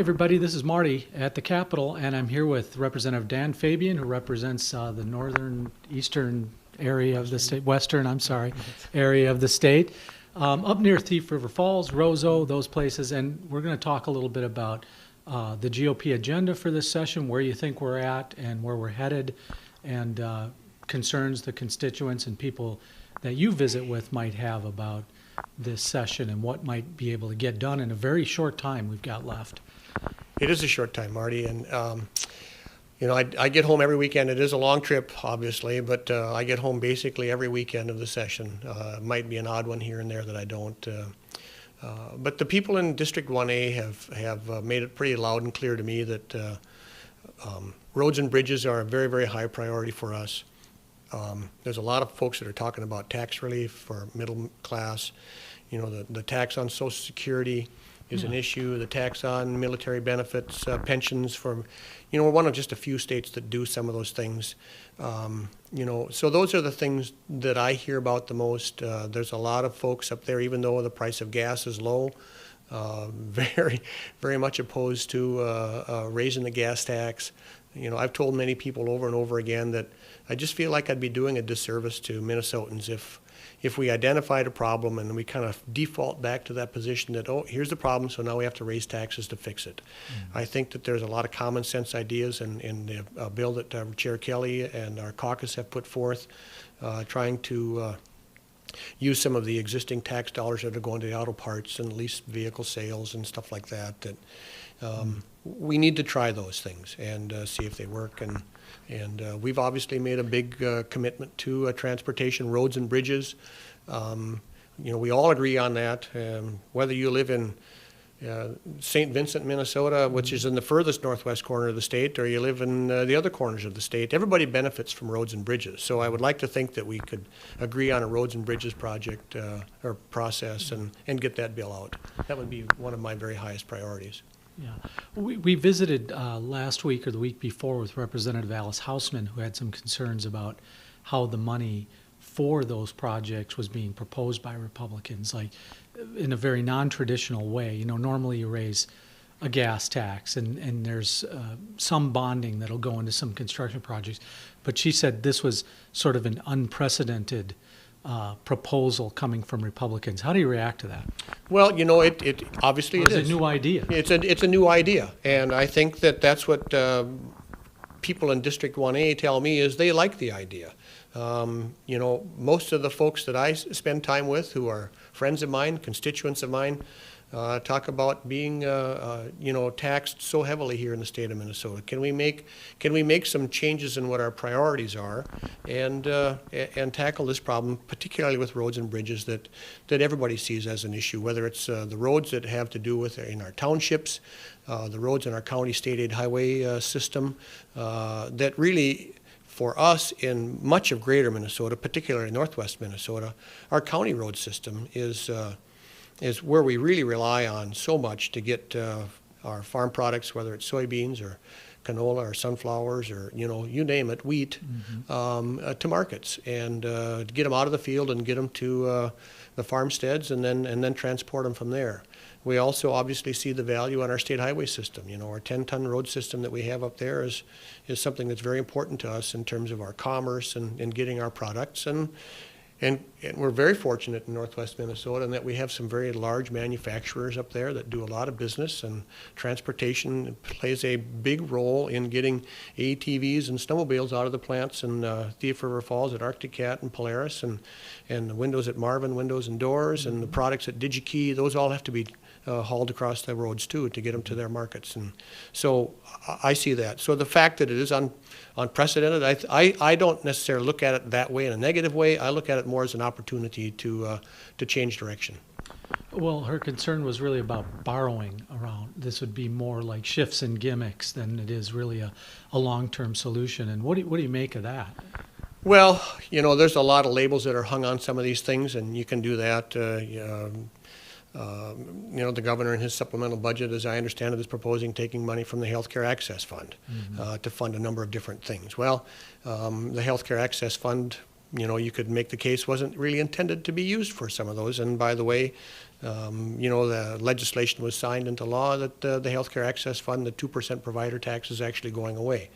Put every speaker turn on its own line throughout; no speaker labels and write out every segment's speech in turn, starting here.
everybody. This is Marty at the Capitol, and I'm here with Representative Dan Fabian, who represents the northern, eastern area of the state, area of the state, up near Thief River Falls, Roseau, those places. And we're going to talk a little bit about the GOP agenda for this session, where you think we're at and where we're headed, and concerns the constituents and people that you visit with might have about this session and what might be able to get done in a very short time we've got left.
It is a short time, Marty, and I get home every weekend. It is a long trip, obviously, but I get home basically every weekend of the session. Might be an odd one here and there that I don't. But the people in District 1A have made it pretty loud and clear to me that roads and bridges are a very, very high priority for us. There's a lot of folks that are talking about tax relief for middle class. You know, the tax on Social Security is an issue. The tax on military benefits, pensions for, we're one of just a few states that do some of those things. So those are the things that I hear about the most. There's a lot of folks up there, even though the price of gas is low, very, very much opposed to raising the gas tax. I've told many people over and over again that I just feel like I'd be doing a disservice to Minnesotans if we identified a problem and we kind of default back to that position that, oh, here's the problem, so now we have to raise taxes to fix it. Mm-hmm. I think that there's a lot of common sense ideas in the bill that Chair Kelly and our caucus have put forth, trying to use some of the existing tax dollars that are going to the auto parts and leased vehicle sales and stuff like that. We need to try those things and see if they work. And we've obviously made a big commitment to transportation, roads and bridges. We all agree on that. Whether you live in St. Vincent, Minnesota, which is in the furthest northwest corner of the state, or you live in the other corners of the state, everybody benefits from roads and bridges. So I would like to think that we could agree on a roads and bridges project or process and get that bill out. That would be one of my very highest priorities.
Yeah, we visited last week or the week before with Representative Alice Hausman, who had some concerns about how the money for those projects was being proposed by Republicans, like in a very non-traditional way. Normally you raise a gas tax and there's some bonding that'll go into some construction projects. But she said this was sort of an unprecedented proposal coming from Republicans. How do you react to that?
Well, it obviously
it is. It's a new idea.
It's a new idea, and I think that's what people in District 1A tell me is they like the idea. Most of the folks that I spend time with, who are friends of mine, constituents of mine, talk about being taxed so heavily here in the state of Minnesota. Can we make some changes in what our priorities are and tackle this problem, particularly with roads and bridges that everybody sees as an issue, whether it's the roads that have to do with in our townships, the roads in our county state aid highway system, that really, for us in much of greater Minnesota, particularly northwest Minnesota, our county road system is where we really rely on so much to get our farm products, whether it's soybeans or canola or sunflowers or, you name it, wheat, to markets and to get them out of the field and get them to the farmsteads and then transport them from there. We also obviously see the value on our state highway system. Our 10-ton road system that we have up there is something that's very important to us in terms of our commerce and getting our products. And we're very fortunate in northwest Minnesota in that we have some very large manufacturers up there that do a lot of business, and transportation plays a big role in getting ATVs and snowmobiles out of the plants in Thief River Falls at Arctic Cat and Polaris, and the windows at Marvin Windows and Doors, and the products at DigiKey. Those all have to be hauled across the roads too to get them to their markets. And so I see that. So the fact that it is unprecedented, I don't necessarily look at it that way in a negative way. I look at it more as an opportunity to change direction.
Well, her concern was really about borrowing around. This would be more like shifts and gimmicks than it is really a long-term solution. And what do you make of that?
Well, there's a lot of labels that are hung on some of these things, and you can do that. The governor in his supplemental budget, as I understand it, is proposing taking money from the Healthcare Access Fund to fund a number of different things. Well, the Healthcare Access Fund, you could make the case wasn't really intended to be used for some of those. And by the way, You know, the legislation was signed into law that the Healthcare Access Fund, the 2% provider tax, is actually going away.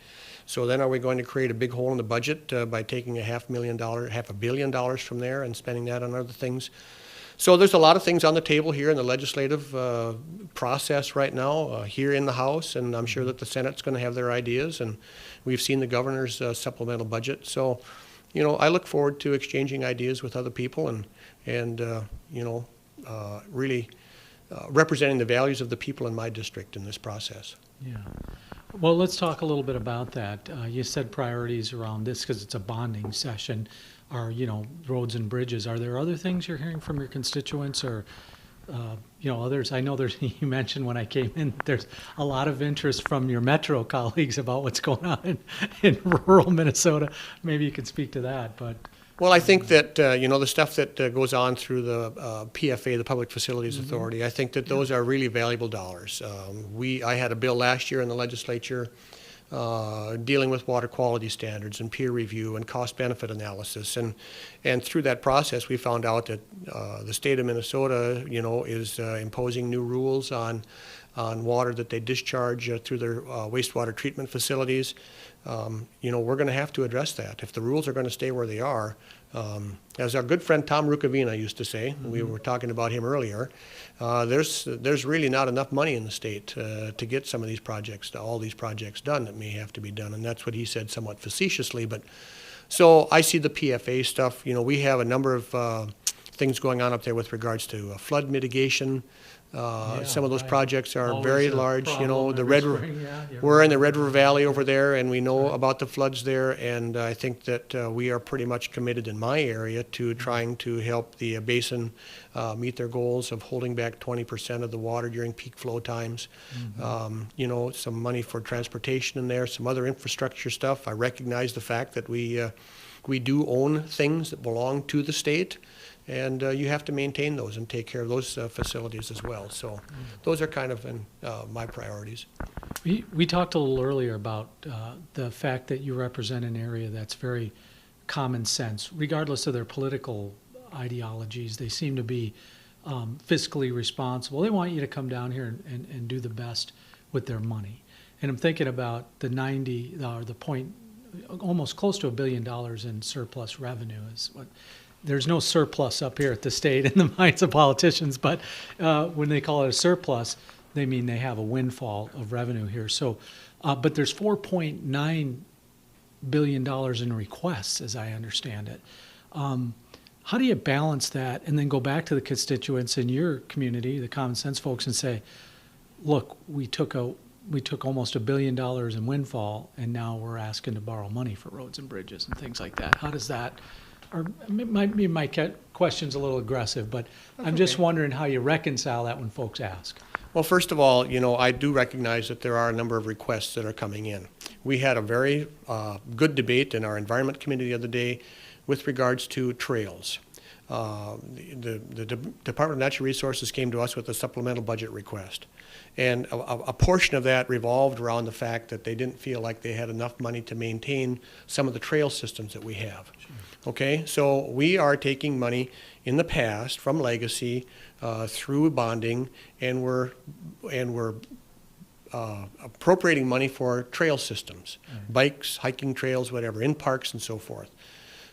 So then are we going to create a big hole in the budget by taking $500 million from there and spending that on other things? So there's a lot of things on the table here in the legislative process right now, here in the House, and I'm sure that the Senate's going to have their ideas, and we've seen the governor's supplemental budget. So, you know, I look forward to exchanging ideas with other people and you know, really representing the values of the people in my district in this process.
Yeah. Well, let's talk a little bit about that. You said priorities around this because it's a bonding session. Are, you know, roads and bridges. Are there other things you're hearing from your constituents or, you know, others? I know there's, you mentioned when I came in, there's a lot of interest from your metro colleagues about what's going on in rural Minnesota. Maybe you could speak to that, but.
Well, I think that, you know, the stuff that goes on through the PFA, the Public Facilities Authority, I think that those are really valuable dollars. I had a bill last year in the legislature dealing with water quality standards and peer review and cost-benefit analysis. And through that process, we found out that the state of Minnesota, you know, is imposing new rules on water that they discharge through their wastewater treatment facilities. You know, we're going to have to address that. If the rules are going to stay where they are, as our good friend Tom Rukavina used to say, we were talking about him earlier, there's really not enough money in the state to get some of these projects, all these projects done that may have to be done. And that's what he said somewhat facetiously. But so I see the PFA stuff. You know, we have a number of things going on up there with regards to flood mitigation. Some of those projects are
Always
very
a
large. You know,
problem
the
every
Red River.
spring, yeah,
We're in the Red River Valley over there, and we know about the floods there. And I think that we are pretty much committed in my area to trying to help the basin meet their goals of holding back 20% of the water during peak flow times. You know, some money for transportation in there, some other infrastructure stuff. I recognize the fact that we do own things that belong to the state. And you have to maintain those and take care of those facilities as well. So those are kind of my priorities.
We talked a little earlier about the fact that you represent an area that's very common sense, regardless of their political ideologies. They seem to be fiscally responsible. They want you to come down here and do the best with their money. And I'm thinking about the point, almost close to $1 billion in surplus revenue is what. There's no surplus up here at the state in the minds of politicians, but when they call it a surplus, they mean they have a windfall of revenue here. So, but there's $4.9 billion in requests, as I understand it. How do you balance that and then go back to the constituents in your community, the common sense folks, and say, look, we took almost $1 billion in windfall, and now we're asking to borrow money for roads and bridges and things like that. How does that? Or my question's a little aggressive, but I'm just wondering how you reconcile that when folks ask.
Well, first of all, you know, I do recognize that there are a number of requests that are coming in. We had a very good debate in our Environment Committee the other day with regards to trails. The Department of Natural Resources came to us with a supplemental budget request. And a portion of that revolved around the fact that they didn't feel like they had enough money to maintain some of the trail systems that we have. Sure. Okay, so we are taking money in the past from legacy through bonding, and we're appropriating money for trail systems, bikes, hiking trails, whatever, in parks and so forth.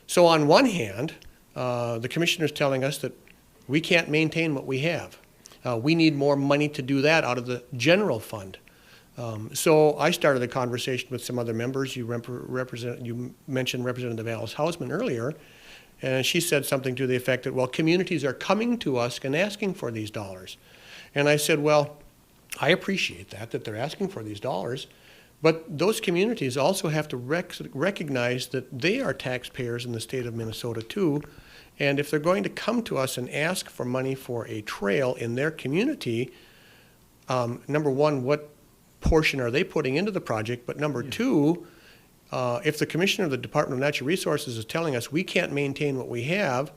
So on one hand, the commissioner's telling us that we can't maintain what we have. We need more money to do that out of the general fund. So I started a conversation with some other members. You mentioned Representative Alice Hausman earlier, and she said something to the effect that, well, communities are coming to us and asking for these dollars. And I said, well, I appreciate that they're asking for these dollars, but those communities also have to recognize that they are taxpayers in the state of Minnesota too. And if they're going to come to us and ask for money for a trail in their community, number one, what portion are they putting into the project? But number two, if the commissioner of the Department of Natural Resources is telling us we can't maintain what we have,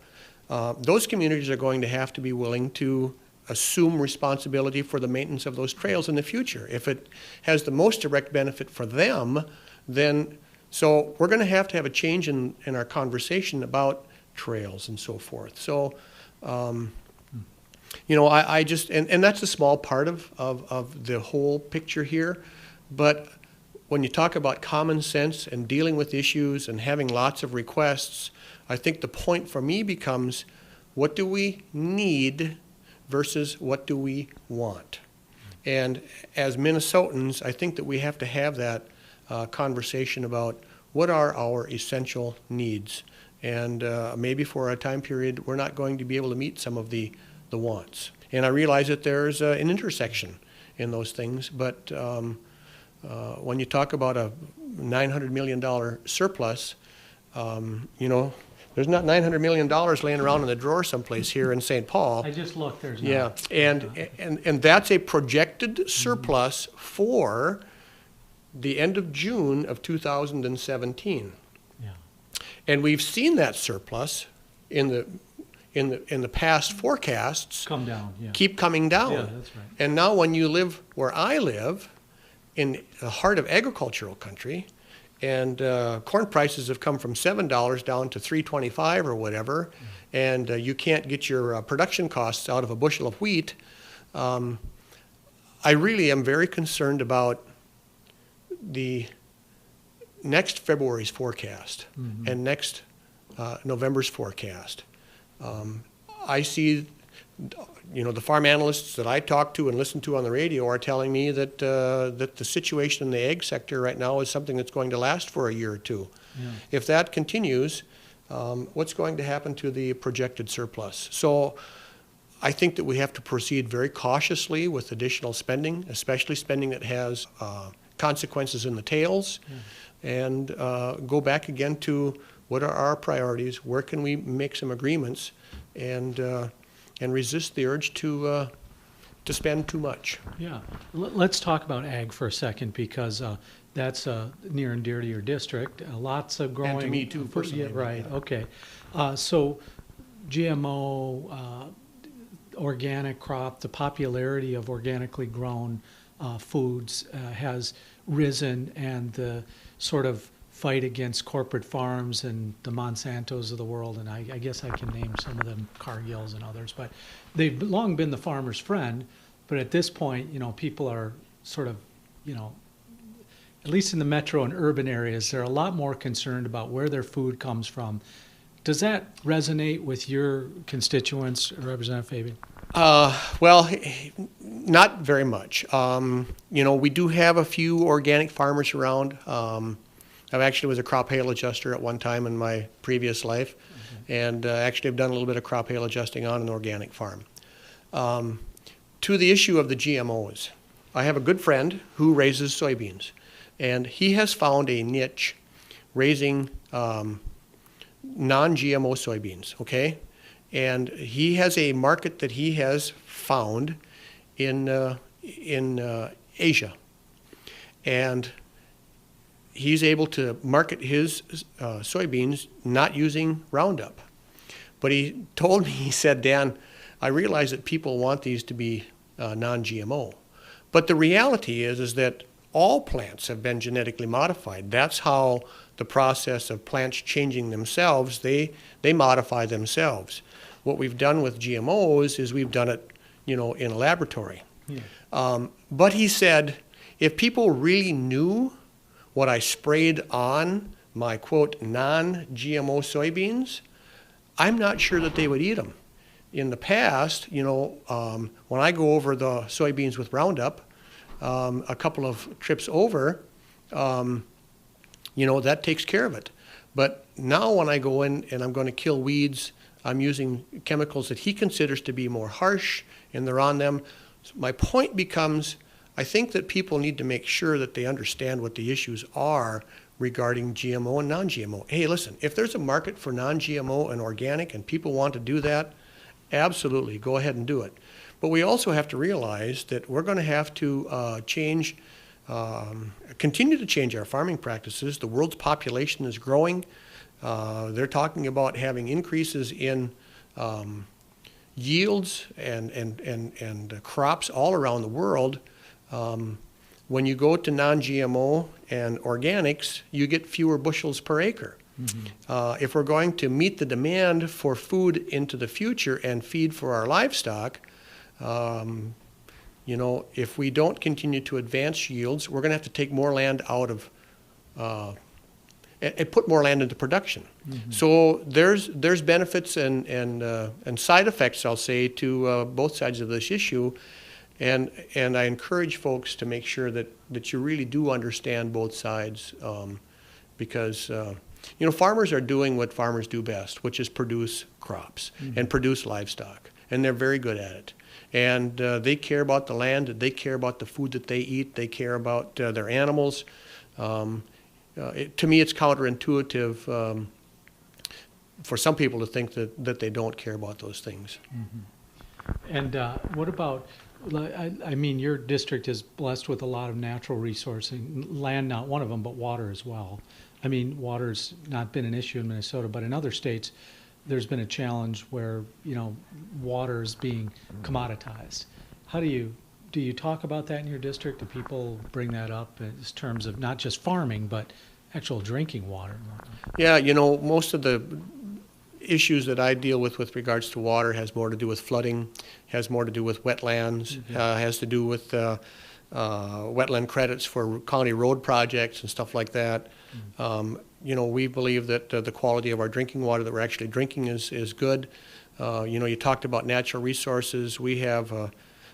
those communities are going to have to be willing to assume responsibility for the maintenance of those trails in the future. If it has the most direct benefit for them, then, so we're going to have a change in our conversation about trails and so forth. So You know, I just, and that's a small part of the whole picture here, but when you talk about common sense and dealing with issues and having lots of requests, I think the point for me becomes, what do we need versus what do we want? And as Minnesotans, I think that we have to have that conversation about what are our essential needs. And maybe for a time period, we're not going to be able to meet some of the wants. And I realize that there's an intersection in those things, but when you talk about a $900 million surplus, you know, there's not $900 million laying around in the drawer someplace here in St. Paul.
I just looked, there's
Yeah,
not.
and that's a projected surplus for the end of June of 2017.
Yeah.
And we've seen that surplus in the past forecasts
Come down, yeah.
keep coming down.
Yeah, that's right.
And now when you live where I live, in the heart of agricultural country, and corn prices have come from $7 down to $3.25 or whatever, and you can't get your production costs out of a bushel of wheat, I really am very concerned about the next February's forecast and next November's forecast. I see, you know, the farm analysts that I talk to and listen to on the radio are telling me that that the situation in the ag sector right now is something that's going to last for a year or two.
Yeah.
If that continues, what's going to happen to the projected surplus? So I think that we have to proceed very cautiously with additional spending, especially spending that has consequences in the tails, and go back again to what are our priorities, where can we make some agreements, and resist the urge to spend too much.
Yeah, let's talk about ag for a second, because that's near and dear to your district. Lots of growing.
And to me too, personally.
Yeah, right.
Yeah.
Okay. So, GMO, organic crop, the popularity of organically grown foods has risen, and the sort of fight against corporate farms and the Monsantos of the world, and I guess I can name some of them, Cargills and others, but they've long been the farmer's friend. But at this point, you know, people are sort of, you know, at least in the metro and urban areas, they're a lot more concerned about where their food comes from. Does that resonate with your constituents, Representative Fabian?
Well, not very much. You know, we do have a few organic farmers around. I actually was a crop hail adjuster at one time in my previous life, and actually have done a little bit of crop hail adjusting on an organic farm. To the issue of the GMOs, I have a good friend who raises soybeans, and he has found a niche raising non-GMO soybeans, okay? And he has a market that he has found in Asia. And he's able to market his soybeans not using Roundup. But he told me, he said, Dan, I realize that people want these to be non-GMO. But the reality is that all plants have been genetically modified. That's how the process of plants changing themselves, they modify themselves. What we've done with GMOs is we've done it, you know, in a laboratory. Yeah. But he said, if people really knew what I sprayed on my, quote, non-GMO soybeans, I'm not sure that they would eat them. In the past, you know, when I go over the soybeans with Roundup, a couple of trips over, you know, that takes care of it. But now when I go in and I'm going to kill weeds, I'm using chemicals that he considers to be more harsh, and they're on them. So my point becomes, I think that people need to make sure that they understand what the issues are regarding GMO and non-GMO. Hey, listen, if there's a market for non-GMO and organic and people want to do that, absolutely, go ahead and do it. But we also have to realize that we're going to have to continue to change our farming practices. The world's population is growing. They're talking about having increases in yields and crops all around the world. When you go to non-GMO and organics, you get fewer bushels per acre. Mm-hmm. If we're going to meet the demand for food into the future and feed for our livestock, You know, if we don't continue to advance yields, we're going to have to take more land out of and put more land into production. Mm-hmm. So there's benefits and side effects, I'll say, to both sides of this issue, and I encourage folks to make sure that you really do understand both sides, because you know, farmers are doing what farmers do best, which is produce crops mm-hmm. and produce livestock, and they're very good at it. And they care about the land, they care about the food that they eat, they care about their animals. To me, it's counterintuitive for some people to think that they don't care about those things.
Mm-hmm. And what about, I mean, your district is blessed with a lot of natural resources, land not one of them, but water as well. I mean, water's not been an issue in Minnesota, but in other states, there's been a challenge where, you know, water is being commoditized. How do you talk about that in your district? Do people bring that up in terms of not just farming, but actual drinking water?
Yeah, you know, most of the issues that I deal with regards to water has more to do with flooding, has more to do with wetlands, mm-hmm. Has to do with wetland credits for county road projects and stuff like that. Mm-hmm. You know, we believe that the quality of our drinking water that we're actually drinking is good. You know, you talked about natural resources. We have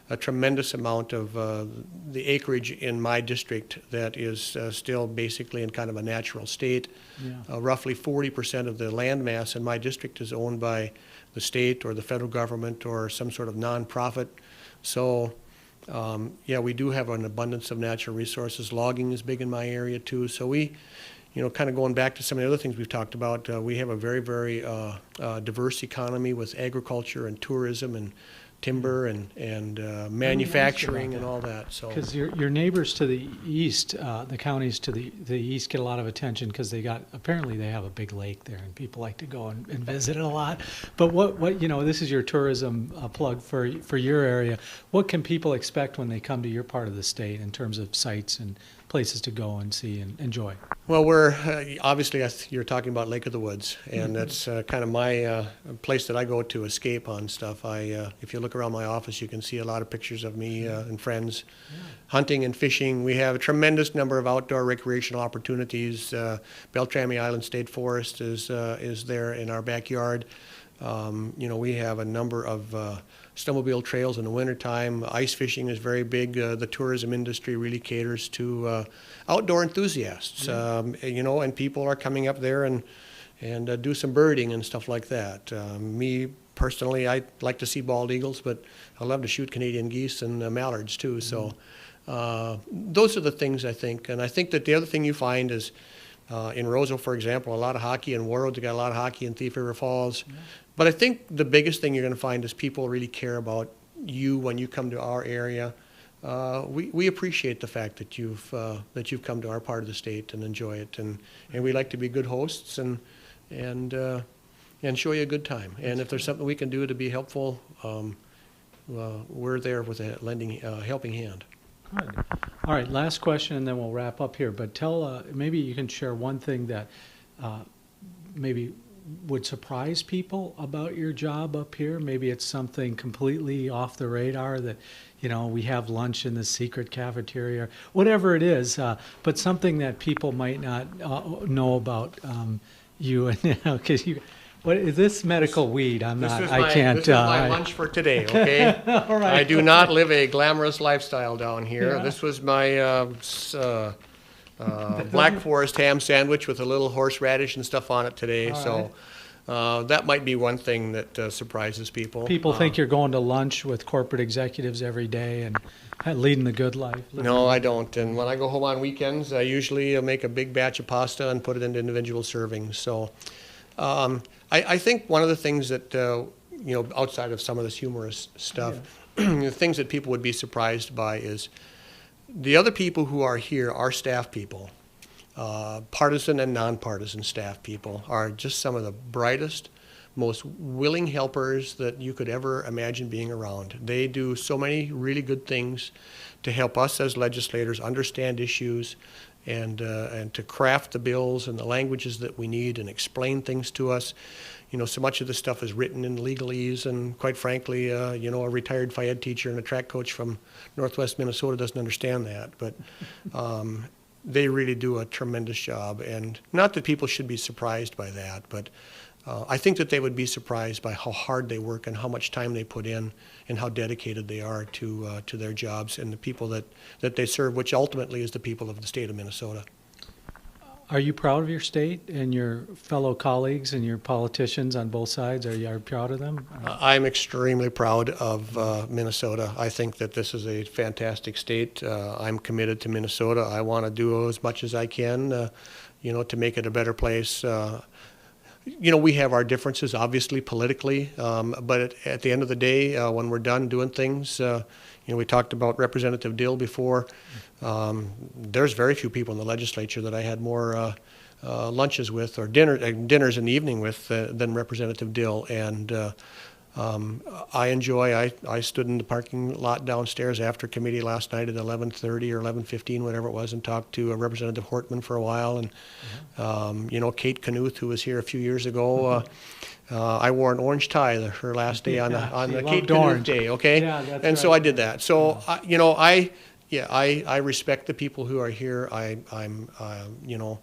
a tremendous amount of the acreage in my district that is still basically in kind of a natural state. Yeah. Roughly 40% of the land mass in my district is owned by the state or the federal government or some sort of nonprofit. So, yeah, we do have an abundance of natural resources. Logging is big in my area too. So we, you know, kind of going back to some of the other things we've talked about, we have a very, very diverse economy with agriculture and tourism and timber and manufacturing and all that. So
because your neighbors to the east, the counties to the east get a lot of attention because apparently they have a big lake there and people like to go and visit it a lot. But what you know, this is your tourism plug for your area. What can people expect when they come to your part of the state in terms of sites and places to go and see and enjoy?
Well, we're obviously you're talking about Lake of the Woods, and that's kind of my place that I go to escape on stuff. If you look around my office, you can see a lot of pictures of me and friends hunting and fishing. We have a tremendous number of outdoor recreational opportunities. Beltrami Island State Forest is there in our backyard. You know, we have a number of snowmobile trails in the wintertime. Ice fishing is very big. The tourism industry really caters to outdoor enthusiasts, you know, and people are coming up there and do some birding and stuff like that. Me personally, I like to see bald eagles, but I love to shoot Canadian geese and mallards too. So those are the things I think. And I think that the other thing you find is in Roseau, for example, a lot of hockey. In Warroad, you got a lot of hockey in Thief River Falls. Yeah. But I think the biggest thing you're going to find is people really care about you when you come to our area. We appreciate the fact that you've come to our part of the state and enjoy it, and we like to be good hosts and show you a good time. And if there's something we can do to be helpful, we're there with a helping hand.
Good. All right, last question, and then we'll wrap up here. But maybe you can share one thing that maybe would surprise people about your job up here. Maybe it's something completely off the radar that, you know, we have lunch in the secret cafeteria, whatever it is, but something that people might not know about you. And because what is this medical weed? I can't.
This is my lunch for today. Okay. All right. I do not live a glamorous lifestyle down here. Yeah. This was my Black Forest ham sandwich with a little horseradish and stuff on it today. All so right. That might be one thing that surprises people.
People think you're going to lunch with corporate executives every day and leading the good life.
No, I don't. And when I go home on weekends, I usually make a big batch of pasta and put it into individual servings. So I think one of the things that, you know, outside of some of this humorous stuff, the things that people would be surprised by is the other people who are here, our staff people, partisan and nonpartisan staff people, are just some of the brightest, most willing helpers that you could ever imagine being around. They do so many really good things to help us as legislators understand issues and to craft the bills and the languages that we need and explain things to us. You know, so much of this stuff is written in legalese, and quite frankly, you know, a retired Phi Ed teacher and a track coach from Northwest Minnesota doesn't understand that. But they really do a tremendous job, and not that people should be surprised by that, but I think that they would be surprised by how hard they work and how much time they put in and how dedicated they are to their jobs and the people that they serve, which ultimately is the people of the state of Minnesota.
Are you proud of your state and your fellow colleagues and your politicians on both sides? Are you proud of them?
I'm extremely proud of Minnesota. I think that this is a fantastic state. I'm committed to Minnesota. I want to do as much as I can, you know, to make it a better place. You know, we have our differences, obviously, politically, but at the end of the day, when we're done doing things, you know, we talked about Representative Dill before. There's very few people in the legislature that I had more lunches with or dinners in the evening with than Representative Dill. And I stood in the parking lot downstairs after committee last night at 11:30 or 11:15, whatever it was, and talked to Representative Hortman for a while. And, you know, Kate Knuth, who was here a few years ago, I wore an orange tie her last day on the Kate Knuth Day, okay?
Yeah, that's
and
right.
so I did that. So, you know, I respect the people who are here. You know,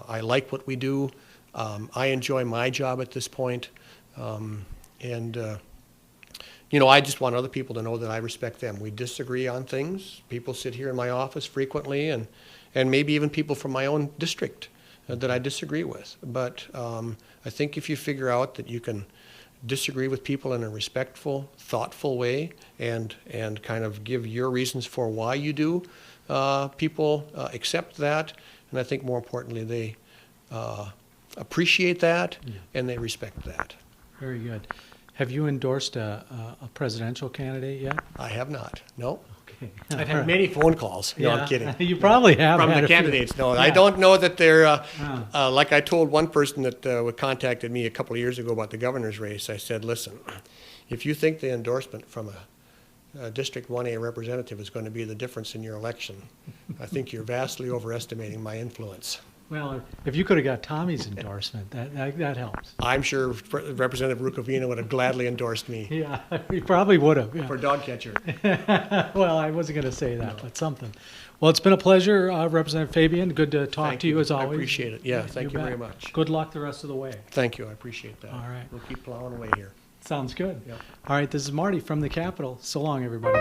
I like what we do. I enjoy my job at this point. You know, I just want other people to know that I respect them. We disagree on things. People sit here in my office frequently, and maybe even people from my own district that I disagree with. But I think if you figure out that you can disagree with people in a respectful, thoughtful way and kind of give your reasons for why you do, people accept that. And I think more importantly, they appreciate that and they respect that.
Very good. Have you endorsed a presidential candidate yet?
I have not. No.
Okay.
I've had many phone calls. No, I'm kidding.
You probably have
From
had
the
a few.
candidates. No,
Yeah.
I don't know that they're, like I told one person that contacted me a couple of years ago about the governor's race. I said, listen, if you think the endorsement from a District 1A representative is going to be the difference in your election, I think you're vastly overestimating my influence.
Well, if you could have got Tommy's endorsement, that helps.
I'm sure Representative Rukavina would have gladly endorsed me
Yeah, he probably would have. Yeah.
for dog catcher.
Well, I wasn't going to say that, but something. Well, it's been a pleasure, Representative Fabian. Good to talk
Thank
to you as
I
always.
appreciate it. Yeah, thank you
bet.
very much.
Good luck the rest of the way.
Thank you. I appreciate that.
All right.
We'll keep plowing away here.
Sounds good.
Yep.
All right, this is Marty from the Capitol. So long, everybody.